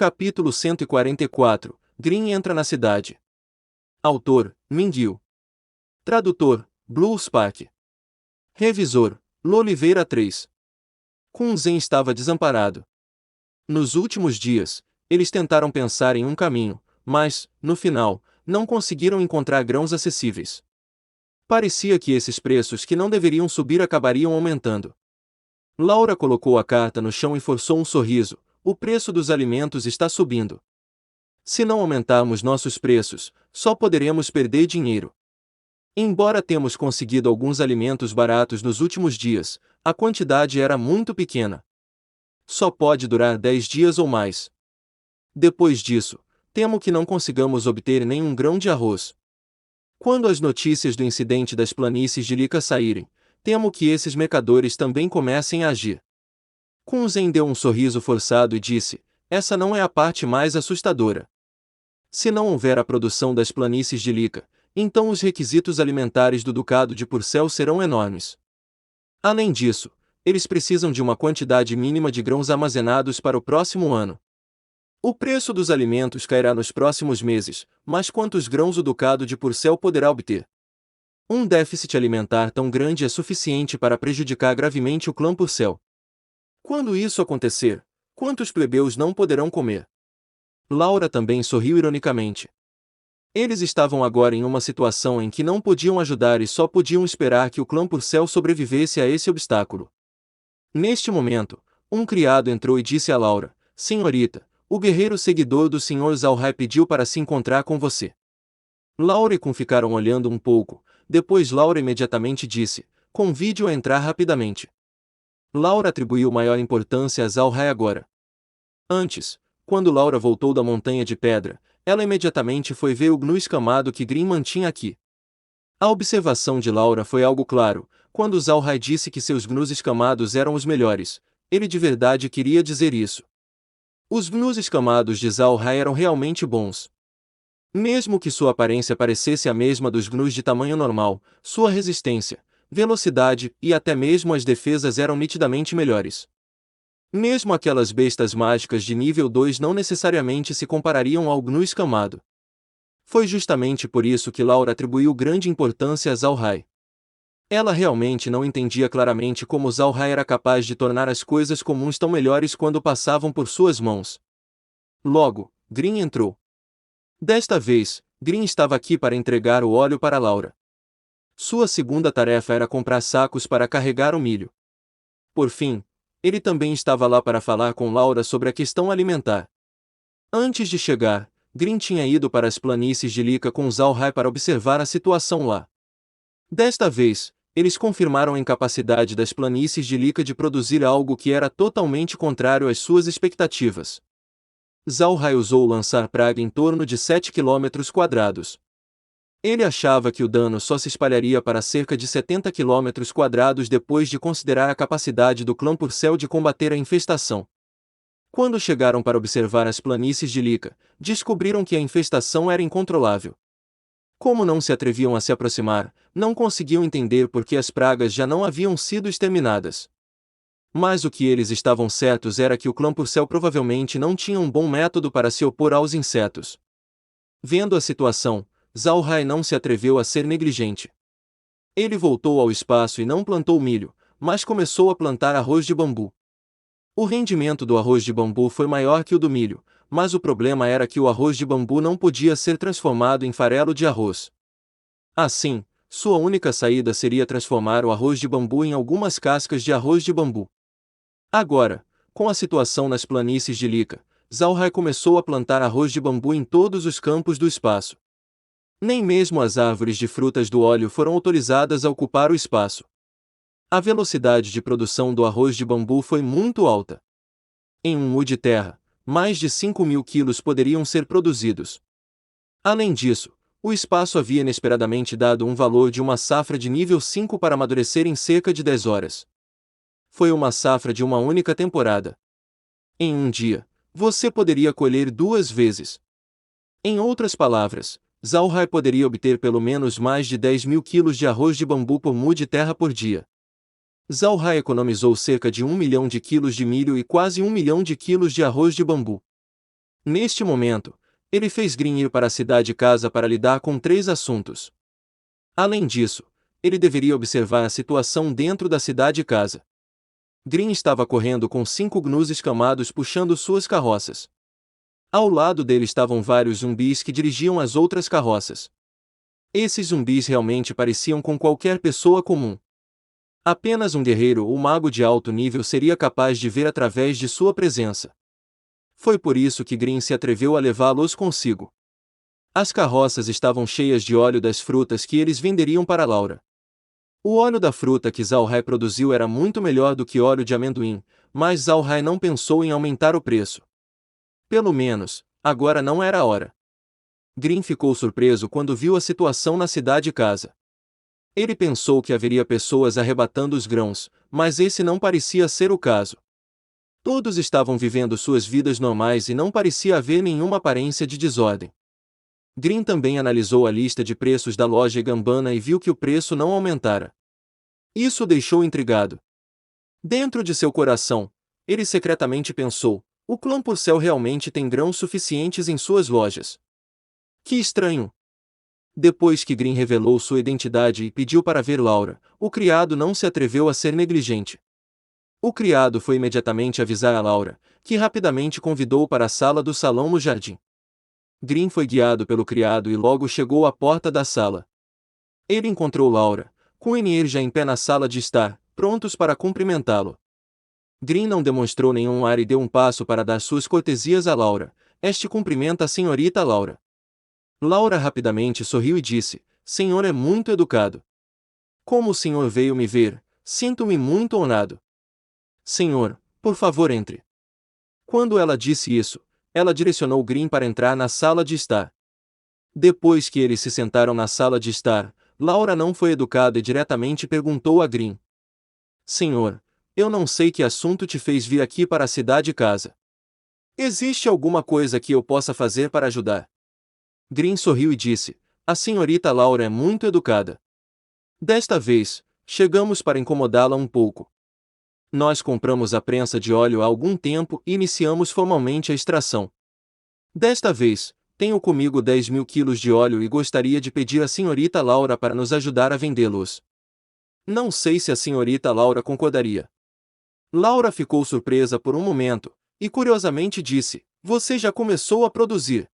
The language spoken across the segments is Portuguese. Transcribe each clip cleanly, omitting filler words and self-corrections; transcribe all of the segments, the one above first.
Capítulo 144. Green entra na cidade. Autor: Mingyil. Tradutor: Blue Spark. Revisor: Loliveira 3. Kunzen estava desamparado. Nos últimos dias, eles tentaram pensar em um caminho, mas, no final, não conseguiram encontrar grãos acessíveis. Parecia que esses preços que não deveriam subir acabariam aumentando. Laura colocou a carta no chão e forçou um sorriso. O preço dos alimentos está subindo. Se não aumentarmos nossos preços, só poderemos perder dinheiro. Embora temos conseguido alguns alimentos baratos nos últimos dias, a quantidade era muito pequena. Só pode durar 10 dias ou mais. Depois disso, temo que não consigamos obter nenhum grão de arroz. Quando as notícias do incidente das planícies de Lika saírem, temo que esses mercadores também comecem a agir. Kunzen deu um sorriso forçado e disse: essa não é a parte mais assustadora. Se não houver a produção das planícies de Lika, então os requisitos alimentares do Ducado de Purcell serão enormes. Além disso, eles precisam de uma quantidade mínima de grãos armazenados para o próximo ano. O preço dos alimentos cairá nos próximos meses, mas quantos grãos o Ducado de Purcell poderá obter? Um déficit alimentar tão grande é suficiente para prejudicar gravemente o clã Purcell. Quando isso acontecer, quantos plebeus não poderão comer? Laura também sorriu ironicamente. Eles estavam agora em uma situação em que não podiam ajudar e só podiam esperar que o clã Purcell sobrevivesse a esse obstáculo. Neste momento, um criado entrou e disse a Laura: senhorita, o guerreiro seguidor do Sr. Zalhai pediu para se encontrar com você. Laura e Kun ficaram olhando um pouco, depois Laura imediatamente disse: convide-o a entrar rapidamente. Laura atribuiu maior importância a Zalhai agora. Antes, quando Laura voltou da montanha de pedra, ela imediatamente foi ver o gnu escamado que Green mantinha aqui. A observação de Laura foi algo claro. Quando Zalhai disse que seus gnus escamados eram os melhores, ele de verdade queria dizer isso. Os gnus escamados de Zalhai eram realmente bons. Mesmo que sua aparência parecesse a mesma dos gnus de tamanho normal, sua resistência, velocidade e até mesmo as defesas eram nitidamente melhores. Mesmo aquelas bestas mágicas de nível 2 não necessariamente se comparariam ao gnu escamado. Foi justamente por isso que Laura atribuiu grande importância a Zalhai. Ela realmente não entendia claramente como Zalhai era capaz de tornar as coisas comuns tão melhores quando passavam por suas mãos. Logo, Green entrou. Desta vez, Green estava aqui para entregar o óleo para Laura. Sua segunda tarefa era comprar sacos para carregar o milho. Por fim, ele também estava lá para falar com Laura sobre a questão alimentar. Antes de chegar, Green tinha ido para as planícies de Lika com Zalhai para observar a situação lá. Desta vez, eles confirmaram a incapacidade das planícies de Lika de produzir algo que era totalmente contrário às suas expectativas. Zalhai usou lançar praga em torno de 7 km². Ele achava que o dano só se espalharia para cerca de 70 km² depois de considerar a capacidade do clã Purcell de combater a infestação. Quando chegaram para observar as planícies de Lika, descobriram que a infestação era incontrolável. Como não se atreviam a se aproximar, não conseguiam entender por que as pragas já não haviam sido exterminadas. Mas o que eles estavam certos era que o clã Purcell provavelmente não tinha um bom método para se opor aos insetos. Vendo a situação, Zalhai não se atreveu a ser negligente. Ele voltou ao espaço e não plantou milho, mas começou a plantar arroz de bambu. O rendimento do arroz de bambu foi maior que o do milho, mas o problema era que o arroz de bambu não podia ser transformado em farelo de arroz. Assim, sua única saída seria transformar o arroz de bambu em algumas cascas de arroz de bambu. Agora, com a situação nas planícies de Lika, Zalhai começou a plantar arroz de bambu em todos os campos do espaço. Nem mesmo as árvores de frutas do óleo foram autorizadas a ocupar o espaço. A velocidade de produção do arroz de bambu foi muito alta. Em um mu de terra, mais de 5.000 quilos poderiam ser produzidos. Além disso, o espaço havia inesperadamente dado um valor de uma safra de nível 5 para amadurecer em cerca de 10 horas. Foi uma safra de uma única temporada. Em um dia, você poderia colher 2 vezes. Em outras palavras, Zalhai poderia obter pelo menos mais de 10.000 quilos de arroz de bambu por mu de terra por dia. Zalhai economizou cerca de 1 milhão de quilos de milho e quase 1 milhão de quilos de arroz de bambu. Neste momento, ele fez Green ir para a cidade-casa para lidar com 3 assuntos. Além disso, ele deveria observar a situação dentro da cidade-casa. Green estava correndo com 5 gnus escamados puxando suas carroças. Ao lado dele estavam vários zumbis que dirigiam as outras carroças. Esses zumbis realmente pareciam com qualquer pessoa comum. Apenas um guerreiro ou mago de alto nível seria capaz de ver através de sua presença. Foi por isso que Green se atreveu a levá-los consigo. As carroças estavam cheias de óleo das frutas que eles venderiam para Laura. O óleo da fruta que Zalhai produziu era muito melhor do que óleo de amendoim, mas Zalhai não pensou em aumentar o preço. Pelo menos, agora não era a hora. Green ficou surpreso quando viu a situação na cidade-casa. Ele pensou que haveria pessoas arrebatando os grãos, mas esse não parecia ser o caso. Todos estavam vivendo suas vidas normais e não parecia haver nenhuma aparência de desordem. Green também analisou a lista de preços da loja Gambana e viu que o preço não aumentara. Isso o deixou intrigado. Dentro de seu coração, ele secretamente pensou: o clã Porcel realmente tem grãos suficientes em suas lojas. Que estranho! Depois que Green revelou sua identidade e pediu para ver Laura, o criado não se atreveu a ser negligente. O criado foi imediatamente avisar a Laura, que rapidamente convidou para a sala do salão no jardim. Green foi guiado pelo criado e logo chegou à porta da sala. Ele encontrou Laura, com Enier já em pé na sala de estar, prontos para cumprimentá-lo. Green não demonstrou nenhum ar e deu um passo para dar suas cortesias a Laura. Este cumprimenta a senhorita Laura. Laura rapidamente sorriu e disse: Senhor é muito educado. Como o senhor veio me ver, sinto-me muito honrado. Senhor, por favor entre. Quando ela disse isso, ela direcionou Green para entrar na sala de estar. Depois que eles se sentaram na sala de estar, Laura não foi educada e diretamente perguntou a Green: Senhor, eu não sei que assunto te fez vir aqui para a cidade-casa. Existe alguma coisa que eu possa fazer para ajudar? Green sorriu e disse: a senhorita Laura é muito educada. Desta vez, chegamos para incomodá-la um pouco. Nós compramos a prensa de óleo há algum tempo e iniciamos formalmente a extração. Desta vez, tenho comigo 10.000 quilos de óleo e gostaria de pedir à senhorita Laura para nos ajudar a vendê-los. Não sei se a senhorita Laura concordaria. Laura ficou surpresa por um momento, e curiosamente disse: você já começou a produzir.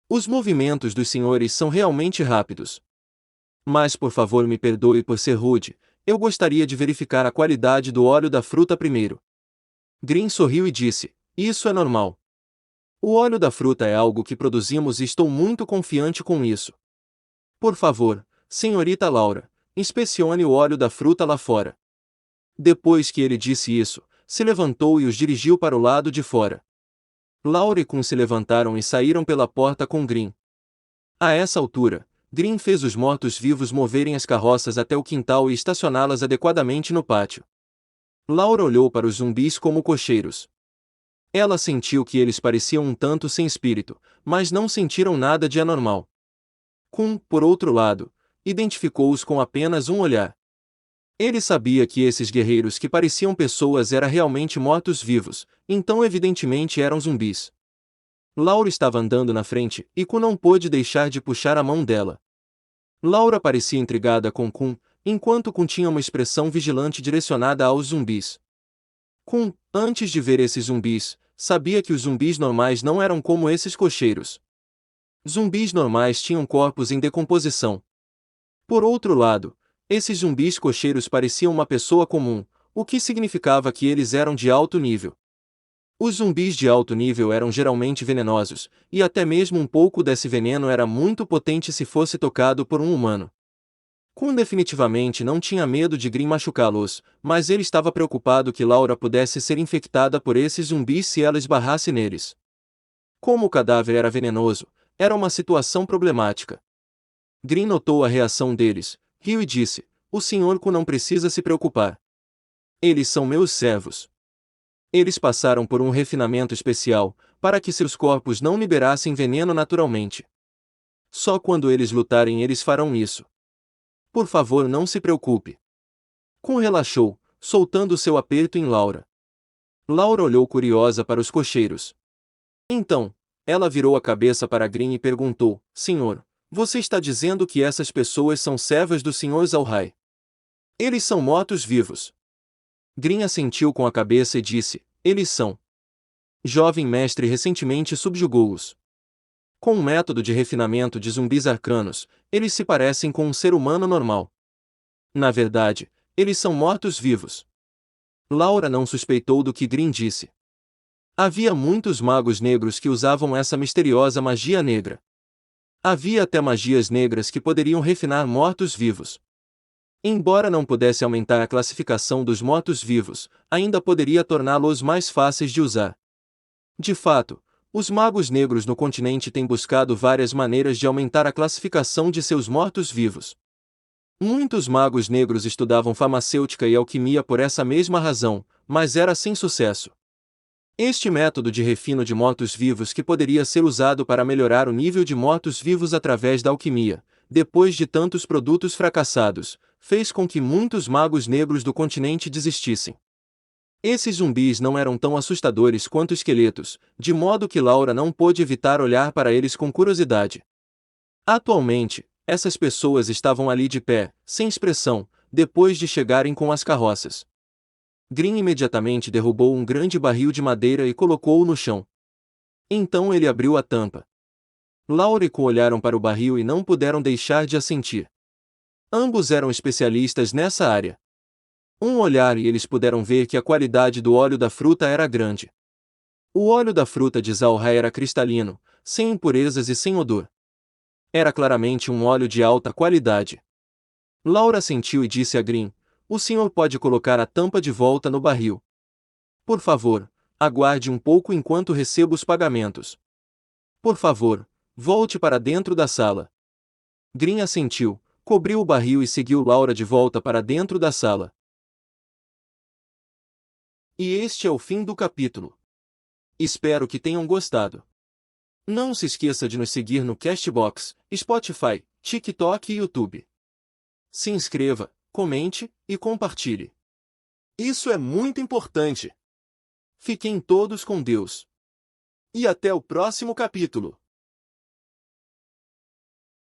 Os movimentos dos senhores são realmente rápidos. Mas por favor me perdoe por ser rude, eu gostaria de verificar a qualidade do óleo da fruta primeiro. Green sorriu e disse: isso é normal. O óleo da fruta é algo que produzimos e estou muito confiante com isso. Por favor, senhorita Laura, inspecione o óleo da fruta lá fora. Depois que ele disse isso, se levantou e os dirigiu para o lado de fora. Laura e Kun se levantaram e saíram pela porta com Green. A essa altura, Green fez os mortos-vivos moverem as carroças até o quintal e estacioná-las adequadamente no pátio. Laura olhou para os zumbis como cocheiros. Ela sentiu que eles pareciam um tanto sem espírito, mas não sentiram nada de anormal. Kun, por outro lado, identificou-os com apenas um olhar. Ele sabia que esses guerreiros que pareciam pessoas eram realmente mortos-vivos, então evidentemente eram zumbis. Laura estava andando na frente, e Kun não pôde deixar de puxar a mão dela. Laura parecia intrigada com Kun, enquanto Kun tinha uma expressão vigilante direcionada aos zumbis. Kun, antes de ver esses zumbis, sabia que os zumbis normais não eram como esses cocheiros. Zumbis normais tinham corpos em decomposição. Por outro lado, esses zumbis cocheiros pareciam uma pessoa comum, o que significava que eles eram de alto nível. Os zumbis de alto nível eram geralmente venenosos, e até mesmo um pouco desse veneno era muito potente se fosse tocado por um humano. Kun definitivamente não tinha medo de Green machucá-los, mas ele estava preocupado que Laura pudesse ser infectada por esses zumbis se ela esbarrasse neles. Como o cadáver era venenoso, era uma situação problemática. Green notou a reação deles, riu e disse: o Sr. Kun não precisa se preocupar. Eles são meus servos. Eles passaram por um refinamento especial, para que seus corpos não liberassem veneno naturalmente. Só quando eles lutarem eles farão isso. Por favor, não se preocupe. Kun relaxou, soltando seu aperto em Laura. Laura olhou curiosa para os cocheiros. Então, Ela virou a cabeça para Green e perguntou: Senhor, você está dizendo que essas pessoas são servas do Sr. Zalhai? Eles são mortos-vivos. Green assentiu com a cabeça e disse: eles são. Jovem mestre recentemente subjugou-os. Com um método de refinamento de zumbis arcanos, eles se parecem com um ser humano normal. Na verdade, eles são mortos-vivos. Laura não suspeitou do que Green disse. Havia muitos magos negros que usavam essa misteriosa magia negra. Havia até magias negras que poderiam refinar mortos-vivos. Embora não pudesse aumentar a classificação dos mortos-vivos, ainda poderia torná-los mais fáceis de usar. De fato, os magos negros no continente têm buscado várias maneiras de aumentar a classificação de seus mortos-vivos. Muitos magos negros estudavam farmacêutica e alquimia por essa mesma razão, mas era sem sucesso. Este método de refino de mortos-vivos que poderia ser usado para melhorar o nível de mortos-vivos através da alquimia, depois de tantos produtos fracassados, fez com que muitos magos negros do continente desistissem. Esses zumbis não eram tão assustadores quanto esqueletos, de modo que Laura não pôde evitar olhar para eles com curiosidade. Atualmente, essas pessoas estavam ali de pé, sem expressão, depois de chegarem com as carroças. Green imediatamente derrubou um grande barril de madeira e colocou-o no chão. Então ele abriu a tampa. Laura e Ko olharam para o barril e não puderam deixar de assentir. Ambos eram especialistas nessa área. Um olhar e eles puderam ver que a qualidade do óleo da fruta era grande. O óleo da fruta de Zalhai era cristalino, sem impurezas e sem odor. Era claramente um óleo de alta qualidade. Laura assentiu e disse a Green: o senhor pode colocar a tampa de volta no barril. Por favor, aguarde um pouco enquanto recebo os pagamentos. Por favor, volte para dentro da sala. Green assentiu, cobriu o barril e seguiu Laura de volta para dentro da sala. E este é o fim do capítulo. Espero que tenham gostado. Não se esqueça de nos seguir no Castbox, Spotify, TikTok e YouTube. Se inscreva, comente e compartilhe. Isso é muito importante. Fiquem todos com Deus. E até o próximo capítulo.